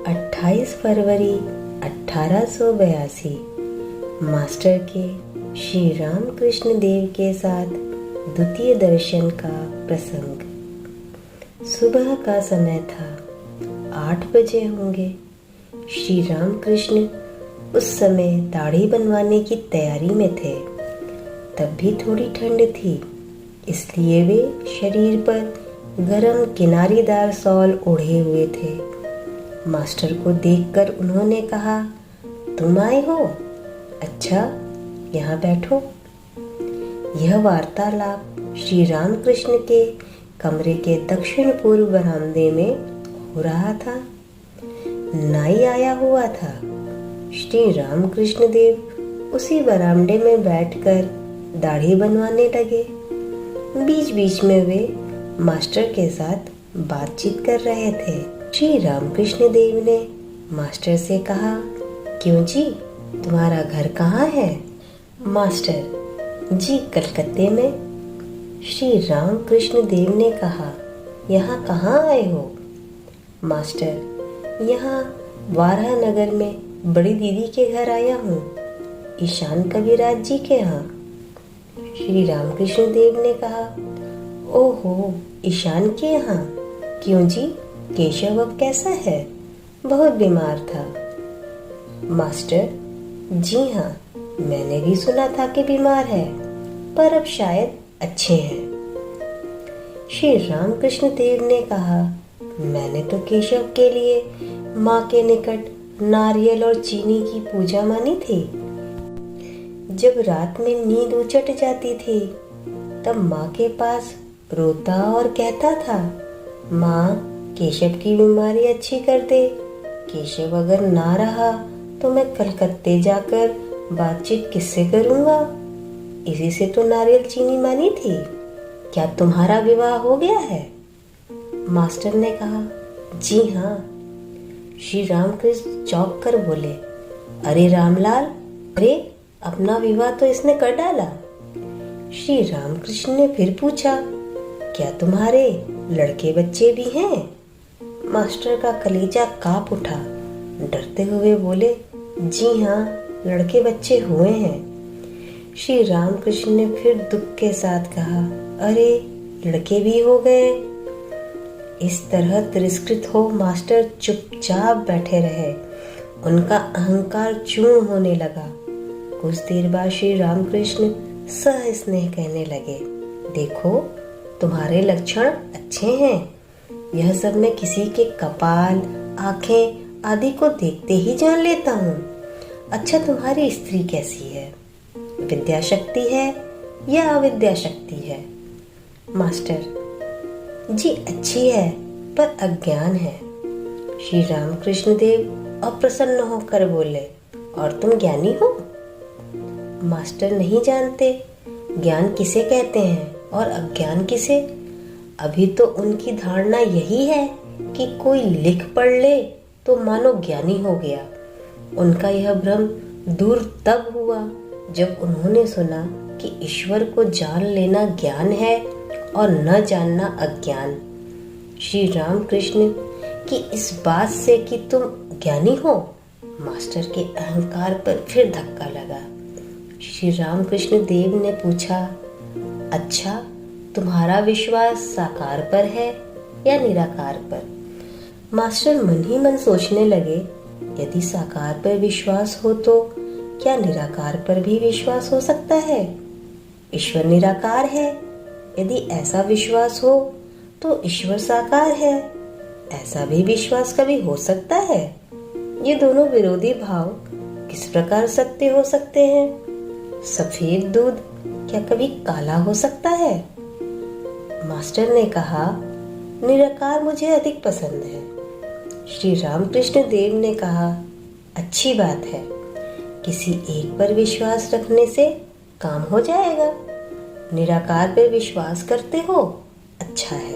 28 फरवरी 1882 master के श्री रामकृष्ण देव के साथ द्वितीय दर्शन का प्रसंग। सुबह का समय था, 8 बजे होंगे। श्री रामकृष्ण उस समय दाढ़ी बनवाने की तैयारी में थे। तब भी थोड़ी ठंड थी, इसलिए वे शरीर पर गरम किनारीदार शॉल ओढ़े हुए थे। मास्टर को देखकर उन्होंने कहा, तुम आए हो? अच्छा, यहाँ बैठो। यह वार्तालाप श्री रामकृष्ण के कमरे के दक्षिण पूर्व बरामदे में हो रहा था। नाई आया हुआ था। श्री रामकृष्ण देव उसी बरामदे में बैठकर दाढ़ी बनवाने लगे। बीच बीच में वे मास्टर के साथ बातचीत कर रहे थे। श्री रामकृष्ण देव ने मास्टर से कहा, क्यों जी, तुम्हारा घर कहाँ है? मास्टर जी, कलकत्ते में। श्री रामकृष्ण देव ने कहा, यहाँ कहाँ आए हो? मास्टर, यहाँ वाराह नगर में बड़ी दीदी के घर आया हूँ, ईशान कविराज जी के यहाँ। श्री रामकृष्ण देव ने कहा, ओहो, ईशान के यहाँ? क्यों जी, केशव अब कैसा है? बहुत बीमार था। मास्टर जी हाँ, मैंने भी सुना था कि बीमार है, पर अब शायद अच्छे हैं। श्री रामकृष्ण देव ने कहा, मैंने तो केशव के लिए माँ के निकट नारियल और चीनी की पूजा मानी थी। जब रात में नींद उचट जाती थी, तब माँ के पास रोता और कहता था, माँ, केशव की बीमारी अच्छी कर दे। केशव अगर ना रहा तो मैं कलकत्ते जाकर बातचीत किससे करूँगा? इसी से तो नारियल चीनी मानी थी। क्या तुम्हारा विवाह हो गया है? मास्टर ने कहा, जी हाँ। श्री रामकृष्ण चौंक कर बोले, अरे रामलाल, अरे अपना विवाह तो इसने कर डाला। श्री रामकृष्ण ने फिर पूछा, क्या तुम्हारे लड़के बच्चे भी हैं? मास्टर का कलेजा कांप उठा। डरते हुए बोले, जी हाँ, लड़के बच्चे हुए हैं। श्री रामकृष्ण ने फिर दुख के साथ कहा, अरे लड़के भी हो गए। इस तरह तिरस्कृत हो मास्टर चुपचाप बैठे रहे। उनका अहंकार चूर्ण होने लगा। कुछ देर बाद श्री रामकृष्ण सस्नेह कहने लगे, देखो, तुम्हारे लक्षण अच्छे हैं। यह सब मैं किसी के कपाल, आंखें आदि को देखते ही जान लेता हूँ। अच्छा, तुम्हारी स्त्री कैसी है? विद्या शक्ति है या अविद्या शक्ति है? मास्टर जी, अच्छी है, पर अज्ञान है। श्री रामकृष्ण देव अप्रसन्न होकर बोले, और तुम ज्ञानी हो? मास्टर नहीं जानते ज्ञान किसे कहते हैं और अज्ञान किसे। अभी तो उनकी धारणा यही है कि कोई लिख पढ़ ले तो मानो ज्ञानी हो गया। उनका यह भ्रम दूर तब हुआ जब उन्होंने सुना कि ईश्वर को जान लेना ज्ञान है और न जानना अज्ञान। श्री रामकृष्ण की इस बात से कि तुम ज्ञानी हो, मास्टर के अहंकार पर फिर धक्का लगा। श्री रामकृष्ण देव ने पूछा, अच्छा, तुम्हारा विश्वास साकार पर है या निराकार पर? मास्टर मन ही मन सोचने लगे, यदि साकार पर विश्वास हो तो क्या निराकार पर भी विश्वास हो सकता है? ईश्वर निराकार है। यदि ऐसा विश्वास हो तो ईश्वर साकार है। ऐसा भी विश्वास कभी हो सकता है? ये दोनों विरोधी भाव किस प्रकार सत्य हो सकते हैं? सफेद दूध क्या कभी काला हो सकता है? मास्टर ने कहा, निराकार मुझे अधिक पसंद है। श्री रामकृष्ण देव ने कहा, अच्छी बात है। किसी एक पर विश्वास रखने से काम हो जाएगा। निराकार पर विश्वास करते हो, अच्छा है,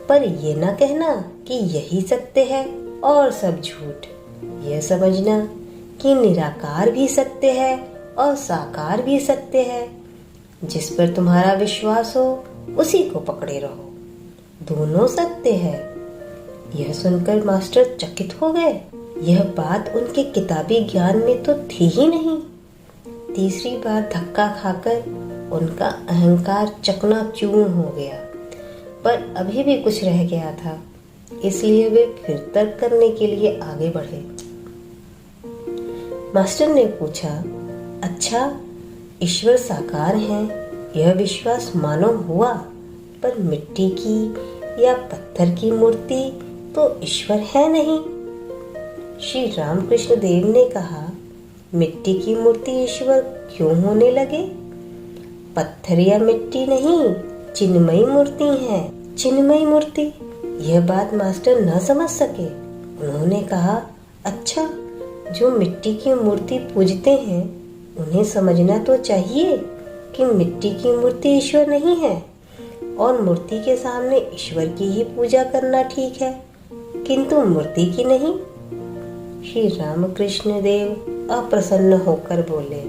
पर यह ना कहना कि यही सत्य है और सब झूठ। यह समझना कि निराकार भी सत्य है और साकार भी सत्य है। जिस पर तुम्हारा विश्वास हो उसी को पकड़े रहो। दोनों सत्य है। यह सुनकर मास्टर चकित हो गए। यह बात उनके किताबी ज्ञान में तो थी ही नहीं। तीसरी बार धक्का खाकर उनका अहंकार चकनाचूर हो गया, पर अभी भी कुछ रह गया था, इसलिए वे फिर तर्क करने के लिए आगे बढ़े। मास्टर ने पूछा, अच्छा, ईश्वर साकार है, यह विश्वास मानो हुआ, पर मिट्टी की या पत्थर की मूर्ति तो ईश्वर है नहीं। श्री रामकृष्ण देव ने कहा, मिट्टी की मूर्ति ईश्वर क्यों होने लगे? पत्थर या मिट्टी नहीं, चिन्मयी मूर्ति है, चिन्मयी मूर्ति। यह बात मास्टर न समझ सके। उन्होंने कहा, अच्छा, जो मिट्टी की मूर्ति पूजते हैं उन्हें समझना तो चाहिए कि मिट्टी की मूर्ति ईश्वर नहीं है और मूर्ति के सामने ईश्वर की ही पूजा करना ठीक है, किंतु मूर्ति की नहीं। श्री रामकृष्ण देव अप्रसन्न होकर बोले,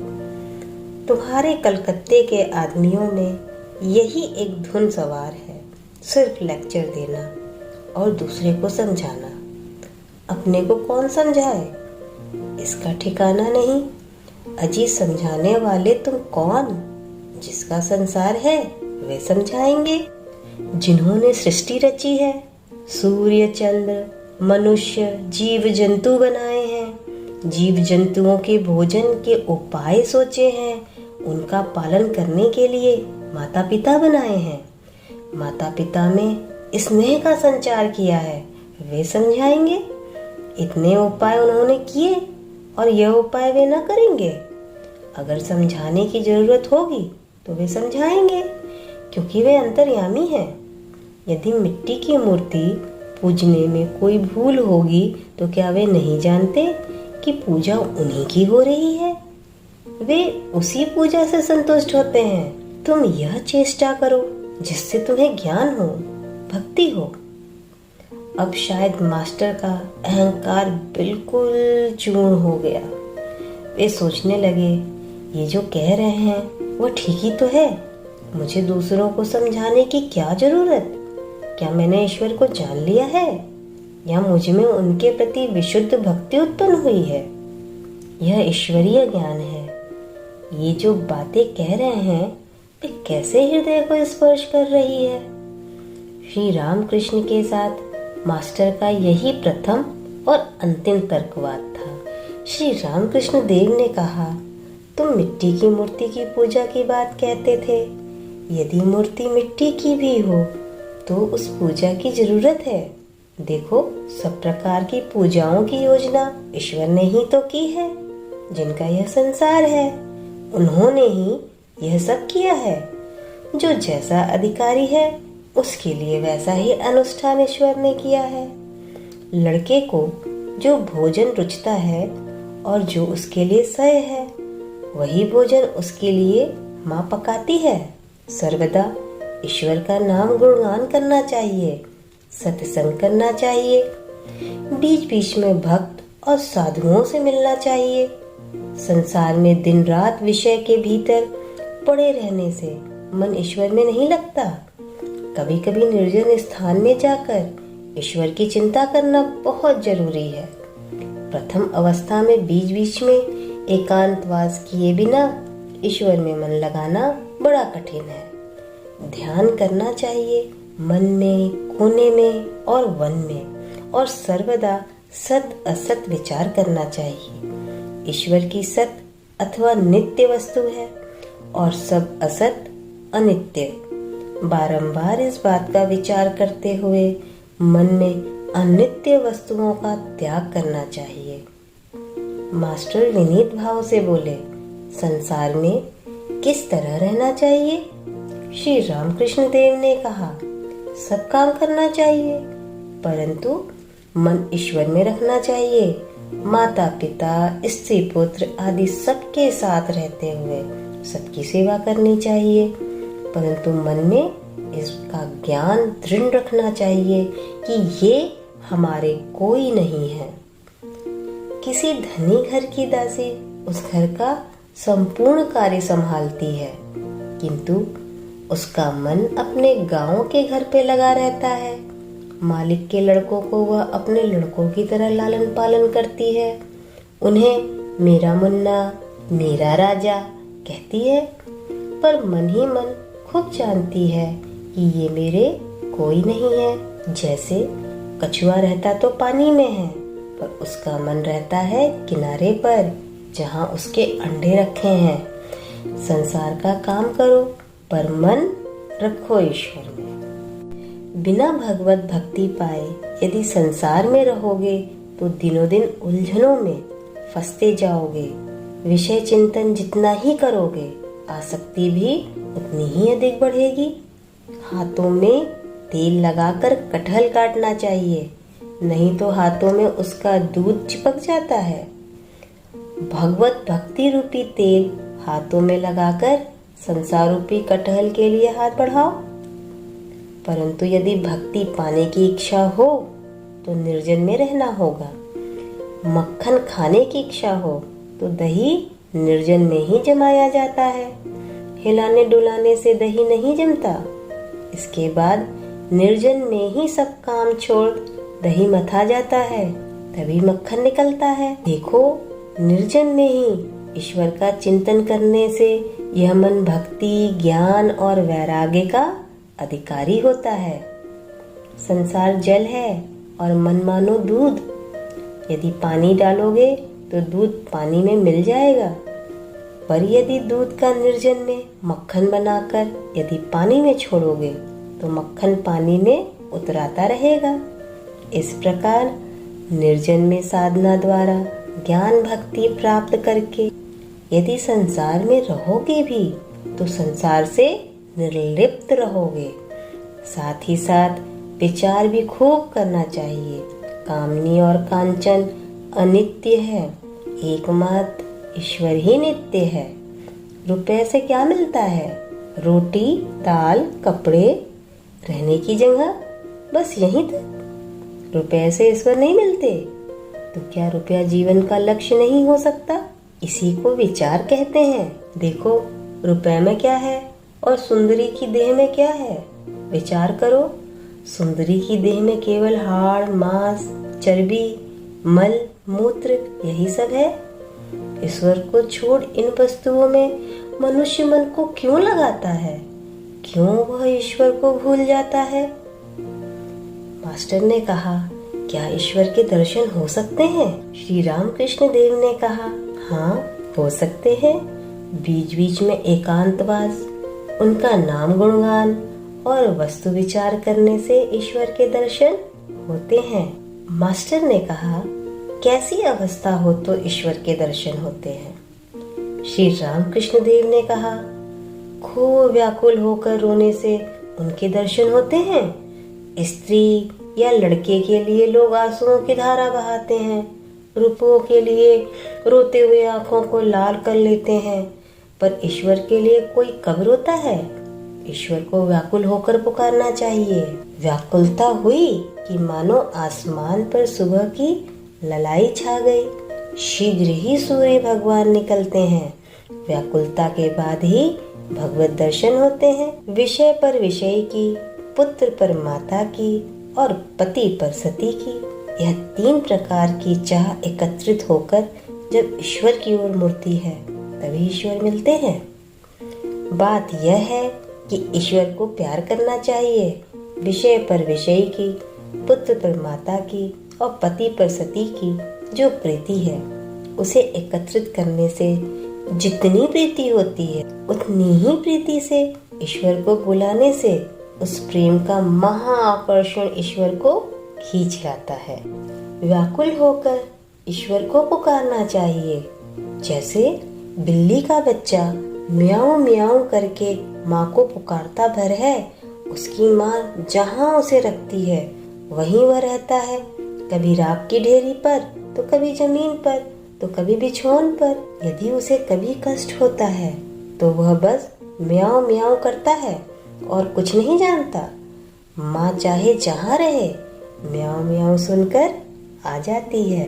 तुम्हारे कलकत्ते के आदमियों में यही एक धुन सवार है, सिर्फ लेक्चर देना और दूसरे को समझाना। अपने को कौन समझाए, इसका ठिकाना नहीं। अजी समझाने वाले तुम कौन? जिसका संसार है वे समझाएंगे। जिन्होंने सृष्टि रची है, सूर्य, चंद्र, मनुष्य, जीव जंतु बनाए हैं, जीव जंतुओं के भोजन के उपाय सोचे हैं, उनका पालन करने के लिए माता पिता बनाए हैं, माता पिता में स्नेह का संचार किया है, वे समझाएंगे। इतने उपाय उन्होंने किए और यह उपाय वे न करेंगे। अगर समझाने की जरूरत होगी तो वे समझाएंगे, क्योंकि वे अंतर्यामी हैं। यदि मिट्टी की मूर्ति पूजने में कोई भूल होगी तो क्या वे नहीं जानते कि पूजा उन्हीं की हो रही है? वे उसी पूजा से संतुष्ट होते हैं। तुम यह चेष्टा करो जिससे तुम्हें ज्ञान हो, भक्ति हो। अब शायद मास्टर का अहंकार बिल्कुल चूर्ण हो गया। वे सोचने लगे, ये जो कह रहे हैं वो ठीक ही तो है। मुझे दूसरों को समझाने की क्या जरूरत? क्या मैंने ईश्वर को जान लिया है या मुझ में उनके प्रति विशुद्ध भक्ति उत्पन्न हुई है? यह ईश्वरीय ज्ञान है। ये जो बातें कह रहे हैं वे कैसे हृदय को स्पर्श कर रही है? श्री रामकृष्ण के साथ मास्टर का यही प्रथम और अंतिम तर्कवाद था। श्री रामकृष्ण देव ने कहा, तुम मिट्टी की मूर्ति की पूजा की बात कहते थे। यदि मूर्ति मिट्टी की भी हो तो उस पूजा की जरूरत है। देखो, सब प्रकार की पूजाओं की योजना ईश्वर ने ही तो की है। जिनका यह संसार है उन्होंने ही यह सब किया है। जो जैसा अधिकारी है उसके लिए वैसा ही अनुष्ठान ईश्वर ने किया है। लड़के को जो भोजन रुचता है और जो उसके लिए सह है, वही भोजन उसके लिए माँ पकाती है। सर्वदा ईश्वर का नाम गुणगान करना चाहिए, सत्संग करना चाहिए, बीच बीच में भक्त और साधुओं से मिलना चाहिए। संसार में दिन रात विषय के भीतर पड़े रहने से मन ईश्वर में नहीं लगता। कभी कभी निर्जन स्थान में जाकर ईश्वर की चिंता करना बहुत जरूरी है। प्रथम अवस्था में बीच बीच में एकांतवास किए बिना ईश्वर में मन लगाना बड़ा कठिन है। ध्यान करना चाहिए मन में, कोने में और वन में, और सर्वदा सत असत विचार करना चाहिए। ईश्वर की सत अथवा नित्य वस्तु है और सब असत अनित्य। बारंबार इस बात का विचार करते हुए मन में अनित्य वस्तुओं का त्याग करना चाहिए। मास्टर विनीत भाव से बोले, संसार में किस तरह रहना चाहिए? श्री रामकृष्ण देव ने कहा, सब काम करना चाहिए, परंतु मन ईश्वर में रखना चाहिए। माता पिता, स्त्री पुत्र आदि सबके साथ रहते हुए सबकी सेवा करनी चाहिए, परंतु मन में इसका ज्ञान दृढ़ रखना चाहिए कि ये हमारे कोई नहीं है। किसी धनी घर की दासी उस घर का संपूर्ण कार्य संभालती है, किंतु उसका मन अपने गांव के घर पे लगा रहता है। मालिक के लड़कों को वह अपने लड़कों की तरह लालन पालन करती है। उन्हें मेरा मुन्ना, मेरा राजा कहती है, पर मन ही मन खूब जानती है कि ये मेरे कोई नहीं है। जैसे कछुआ रहता तो पानी में है, पर उसका मन रहता है किनारे पर, जहाँ उसके अंडे रखे हैं। संसार का काम करो, पर मन रखो ईश्वर में। बिना भगवत भक्ति पाए यदि संसार में रहोगे तो दिनों दिन उलझनों में फंसते जाओगे। विषय चिंतन जितना ही करोगे, आसक्ति भी उतनी ही अधिक बढ़ेगी। हाथों में तेल लगाकर कटहल काटना चाहिए, नहीं तो हाथों में उसका दूध चिपक जाता है। भगवत भक्ति रूपी तेल हाथों में लगाकर संसार रूपी कटहल के लिए हाथ बढ़ाओ। परंतु यदि भक्ति पाने की इच्छा हो तो निर्जन में रहना होगा। मक्खन खाने की इच्छा हो तो दही निर्जन में ही जमाया जाता है। हिलाने डुलाने से दही नहीं जमता। इसके बाद निर्जन में ही सब काम छोड़ दही मथा जाता है, तभी मक्खन निकलता है। देखो, निर्जन में ही ईश्वर का चिंतन करने से यह मन भक्ति, ज्ञान और वैराग्य का अधिकारी होता है। संसार जल है और मन मानो दूध। यदि पानी डालोगे तो दूध पानी में मिल जाएगा, पर यदि दूध का निर्जन में मक्खन बनाकर यदि पानी में छोड़ोगे तो मक्खन पानी में उतराता रहेगा। इस प्रकार निर्जन में साधना द्वारा ज्ञान भक्ति प्राप्त करके यदि संसार में रहोगे भी तो संसार से निर्लिप्त रहोगे। साथ ही साथ विचार भी खूब करना चाहिए। कामनी और कांचन अनित्य है, एकमात्र ईश्वर ही नित्य है। रुपए से क्या मिलता है? रोटी, दाल, कपड़े, रहने की जगह, बस यही तक। रुपए से ईश्वर नहीं मिलते, तो क्या रुपया जीवन का लक्ष्य नहीं हो सकता? इसी को विचार कहते हैं। देखो, रुपए में क्या है और सुंदरी की देह में क्या है? विचार करो। सुंदरी की देह में केवल हाड़, मांस, चर्बी, मल, मूत्र, यही सब है। ईश्वर को छोड़ इन वस्तुओं में मनुष्य मन को क्यों लगाता है? क्यों वह ईश्वर को भूल जाता है? मास्टर ने कहा, क्या ईश्वर के दर्शन हो सकते हैं? श्री रामकृष्ण देव ने कहा, हाँ, हो सकते हैं। बीच बीच में एकांतवास, उनका नाम गुणगान और वस्तु विचार करने से ईश्वर के दर्शन होते हैं। मास्टर ने कहा, कैसी अवस्था हो तो ईश्वर के दर्शन होते हैं? श्री रामकृष्ण देव ने कहा, खूब व्याकुल होकर रोने से उनके दर्शन होते हैं। स्त्री या लड़के के लिए लोग आंसुओं की धारा बहाते हैं, रुपयों के लिए रोते हुए आंखों को लाल कर लेते हैं, पर ईश्वर के लिए कोई कब रोता है? ईश्वर को व्याकुल होकर पुकारना चाहिए। व्याकुलता हुई कि मानो आसमान पर सुबह की ललाई छा गई। शीघ्र ही सूर्य भगवान निकलते हैं। व्याकुलता के बाद ही भगवत दर्शन होते हैं। विषय पर विषय की, पुत्र पर माता की और पति पर सती की, यह 3 प्रकार की चाह एकत्रित होकर जब ईश्वर की ओर मुड़ती है तभी ईश्वर मिलते हैं। बात यह है कि ईश्वर को प्यार करना चाहिए। विषय पर विषय की, पुत्र पर माता की और पति पर सती की जो प्रीति है, उसे एकत्रित करने से जितनी प्रीति होती है उतनी ही प्रीति से ईश्वर को बुलाने से उस प्रेम का महाआकर्षण ईश्वर को खींच लाता है। व्याकुल होकर ईश्वर को पुकारना चाहिए। जैसे बिल्ली का बच्चा म्याऊं म्याऊं करके माँ को पुकारता भर है, उसकी माँ जहाँ उसे रखती है वहीं वह रहता है। कभी राख की ढेरी पर, तो कभी जमीन पर, तो कभी बिछौन पर। यदि उसे कभी कष्ट होता है तो वह बस म्याऊं म्याऊं करता है और कुछ नहीं जानता। माँ चाहे जहाँ रहे, म्याऊं म्याऊं सुनकर आ जाती है।